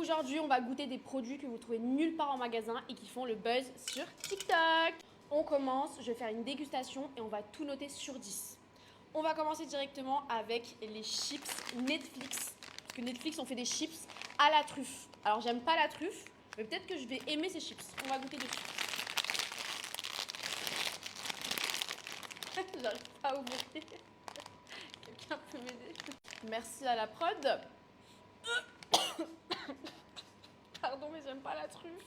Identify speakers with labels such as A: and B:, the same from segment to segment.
A: Aujourd'hui, on va goûter des produits que vous trouvez nulle part en magasin et qui font le buzz sur TikTok. On commence, je vais faire une dégustation et on va tout noter sur 10. On va commencer directement avec les chips Netflix. Parce que Netflix, on fait des chips à la truffe. Alors, j'aime pas la truffe, mais peut-être que je vais aimer ces chips. On va goûter dessus. J'arrive pas à ouvrir. Quelqu'un peut m'aider? Merci à la prod. Pardon, mais j'aime pas la truffe.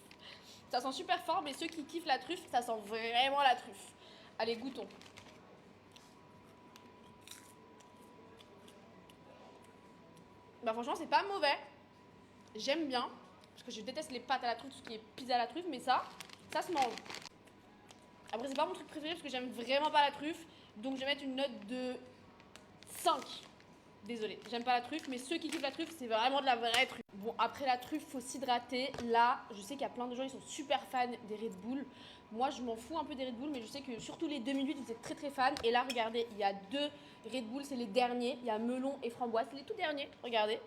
A: Ça sent super fort, mais ceux qui kiffent la truffe, ça sent vraiment la truffe. Allez, goûtons. Bah franchement, c'est pas mauvais. J'aime bien. Parce que je déteste les pâtes à la truffe, tout ce qui est pizza à la truffe, mais ça se mange. Après, c'est pas mon truc préféré parce que j'aime vraiment pas la truffe. Donc, je vais mettre une note de 5. Désolée, j'aime pas la truffe, mais ceux qui kiffent la truffe, c'est vraiment de la vraie truffe. Bon, après la truffe, faut s'hydrater. Là, je sais qu'il y a plein de gens, ils sont super fans des Red Bull. Moi, je m'en fous un peu des Red Bull, mais je sais que surtout les 2 minutes, ils étaient très très fans. Et là, regardez, il y a 2 Red Bull, c'est les derniers. Il y a melon et framboise, c'est les tout derniers, regardez.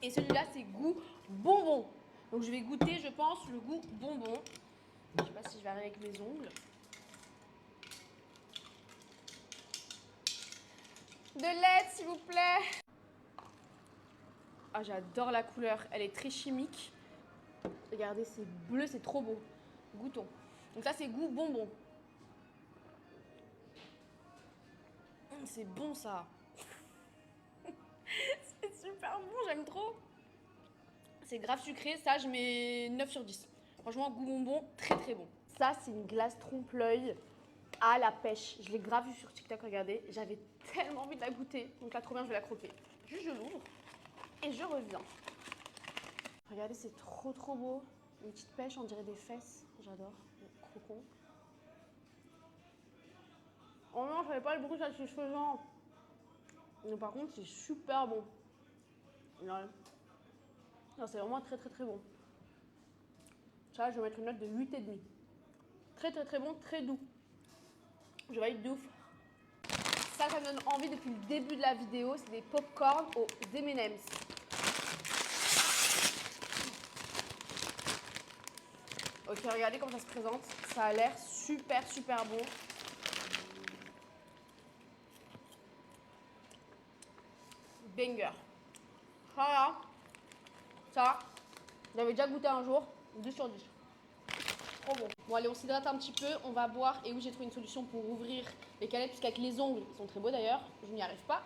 A: Et celui-là, c'est goût bonbon. Donc, je vais goûter, je pense, le goût bonbon. Je sais pas si je vais arriver avec mes ongles. De l'aide, s'il vous plaît. Ah, j'adore la couleur. Elle est très chimique. Regardez, c'est bleu, c'est trop beau. Goûtons. Donc ça, c'est goût bonbon. C'est bon, ça. C'est super bon, j'aime trop. C'est grave sucré. Ça, je mets 9 sur 10. Franchement, goût bonbon, très très bon. Ça, c'est une glace trompe-l'œil à la pêche. Je l'ai grave vue sur TikTok, regardez. J'avais tellement envie de la goûter. Donc là, trop bien, je vais la croquer. Juste, je l'ouvre et je reviens. Regardez, c'est trop trop beau. Une petite pêche, on dirait des fesses. J'adore. Crocon. Oh non, je savais pas le bruit satisfaisant. Mais par contre, c'est super bon. Ouais. Non, c'est vraiment très très très bon. Ça, je vais mettre une note de 8,5. Très très très bon, très doux. Je valide de ouf. Ça me donne envie depuis le début de la vidéo. C'est des pop-corn aux M&M's. Ok, regardez comment ça se présente. Ça a l'air super super bon. Banger. Voilà. Ça, j'avais déjà goûté un jour. 2 sur 10. Trop bon. Bon, allez, on s'hydrate un petit peu. On va boire. Et oui, j'ai trouvé une solution pour ouvrir les canettes. Puisqu'avec les ongles, ils sont très beaux d'ailleurs. Je n'y arrive pas.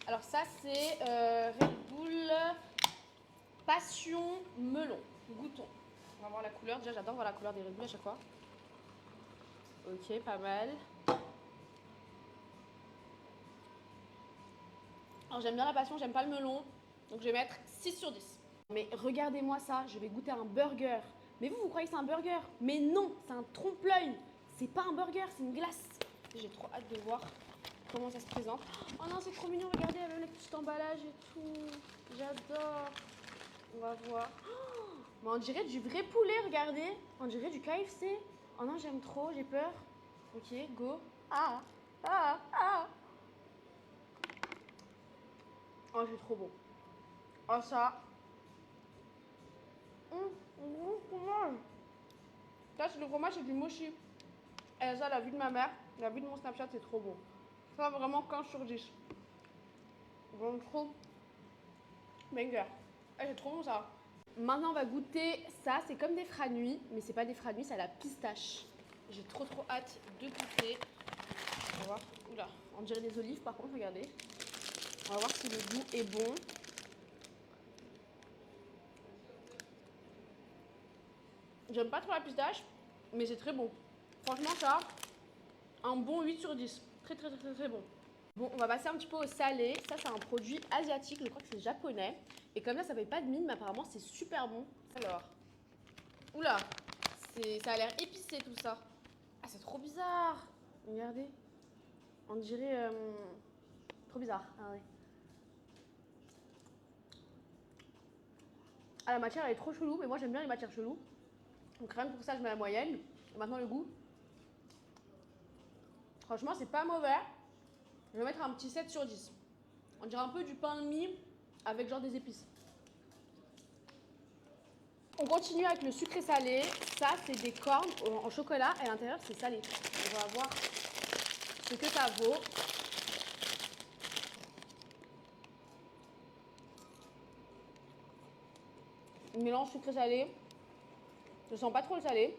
A: Alors, ça, c'est Red Bull Passion Melon. Goûtons. On va voir la couleur. Déjà, j'adore voir la couleur des Red Bull à chaque fois. Ok, pas mal. Alors, j'aime bien la passion, j'aime pas le melon. Donc, je vais mettre 6 sur 10. Mais regardez-moi ça, je vais goûter un burger. Mais vous croyez que c'est un burger? Mais non, c'est un trompe-l'œil. C'est pas un burger, c'est une glace. J'ai trop hâte de voir comment ça se présente. Oh non, c'est trop mignon, regardez, il y a même les petits emballages et tout. J'adore. On va voir. Oh, mais on dirait du vrai poulet, regardez. On dirait du KFC. Oh non, j'aime trop, j'ai peur. Ok, go. Ah, ah, ah. Oh, c'est trop bon. Oh, ça. Fromage. Ça, c'est le fromage, c'est du mochi. Et ça, la vue de ma mère, la vue de mon Snapchat, c'est trop bon. Ça, vraiment 15 sur 10. Vraiment trop banger. C'est trop bon, ça. Maintenant, on va goûter ça. C'est comme des franui, mais c'est pas des franui, c'est à la pistache. J'ai trop hâte de goûter. On va voir. Oula, on dirait des olives, par contre, regardez. On va voir si le goût est bon. J'aime pas trop la pistache, mais c'est très bon. Franchement, ça, un bon 8 sur 10. Très bon. Bon, on va passer un petit peu au salé. Ça, c'est un produit asiatique. Je crois que c'est japonais. Et comme là, ça paye pas de mine, mais apparemment, c'est super bon. Alors, oula, ça a l'air épicé tout ça. Ah, c'est trop bizarre. Regardez. On dirait... trop bizarre. Ah ouais. Ah, la matière, elle est trop chelou, mais moi, j'aime bien les matières cheloues. Donc, rien que pour ça, je mets la moyenne. Et maintenant, le goût. Franchement, c'est pas mauvais. Je vais mettre un petit 7 sur 10. On dirait un peu du pain de mie avec genre des épices. On continue avec le sucré salé. Ça, c'est des cornes en chocolat et à l'intérieur, c'est salé. On va voir ce que ça vaut. Mélange sucré salé. Je sens pas trop le salé.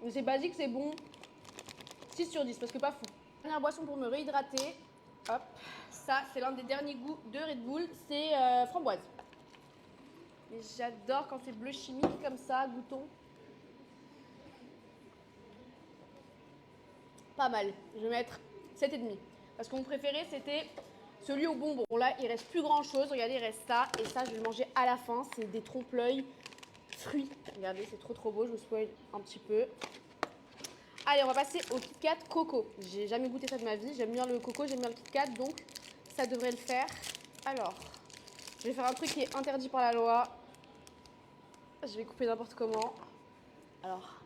A: Mais c'est basique, c'est bon. 6 sur 10 parce que pas fou. Dernière boisson pour me réhydrater. Hop. Ça, c'est l'un des derniers goûts de Red Bull. C'est framboise. Et j'adore quand c'est bleu chimique comme ça, goûton. Pas mal. Je vais mettre 7,5. Parce que mon préféré, c'était celui au bonbon. Bon, là, il reste plus grand chose. Regardez, il reste ça. Et ça, je vais le manger à la fin. C'est des trompe-l'œil fruits. Regardez, c'est trop trop beau. Je vous spoil un petit peu. Allez, on va passer au Kit Kat Coco. J'ai jamais goûté ça de ma vie. J'aime bien le coco, j'aime bien le Kit Kat. Donc, ça devrait le faire. Alors, je vais faire un truc qui est interdit par la loi. Je vais couper n'importe comment. Alors,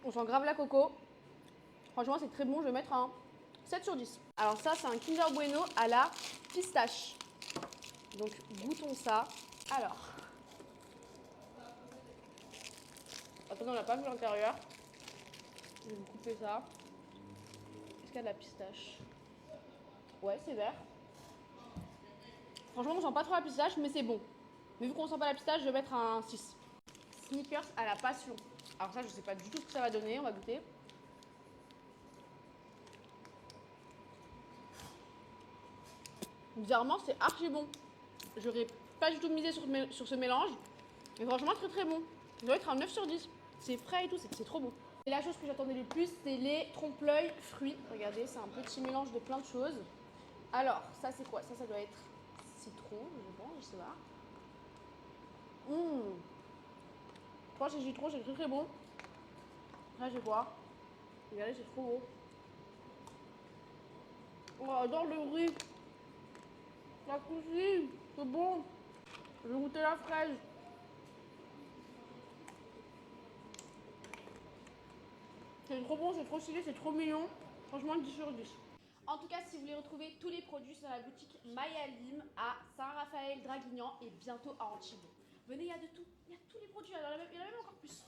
A: on sent grave la coco. Franchement, c'est très bon. Je vais mettre un 7 sur 10. Alors ça, c'est un Kinder Bueno à la pistache. Donc, goûtons ça. Alors, attendez, on n'a pas vu l'intérieur. Je vais vous couper ça. Est-ce qu'il y a de la pistache? Ouais, c'est vert. Franchement, on sent pas trop la pistache, mais c'est bon. Mais vu qu'on sent pas la pistache, je vais mettre un 6. Snickers à la passion. Alors ça, je sais pas du tout ce que ça va donner. On va goûter. Bizarrement, c'est archi bon. J'aurais pas du tout misé sur ce mélange. Mais franchement, très très bon. Ça doit être un 9 sur 10. C'est frais et tout, c'est trop bon. Et la chose que j'attendais le plus, c'est les trompe-l'œil fruits. Regardez, c'est un petit mélange de plein de choses. Alors, ça c'est quoi? Ça doit être citron, je pense, je sais pas. Je crois que c'est citron, c'est très très bon. Là, je vais voir. Regardez, c'est trop beau. Oh, j'adore le riz. La cousine, c'est bon. Je vais goûter la fraise. C'est trop bon, c'est trop stylé, c'est trop mignon. Franchement, 10 sur 10. En tout cas, si vous voulez retrouver tous les produits, c'est dans la boutique Mayalim à Saint-Raphaël, Draguignan et bientôt à Antibes. Venez, il y a de tout. Il y a tous les produits, il y en a même encore plus.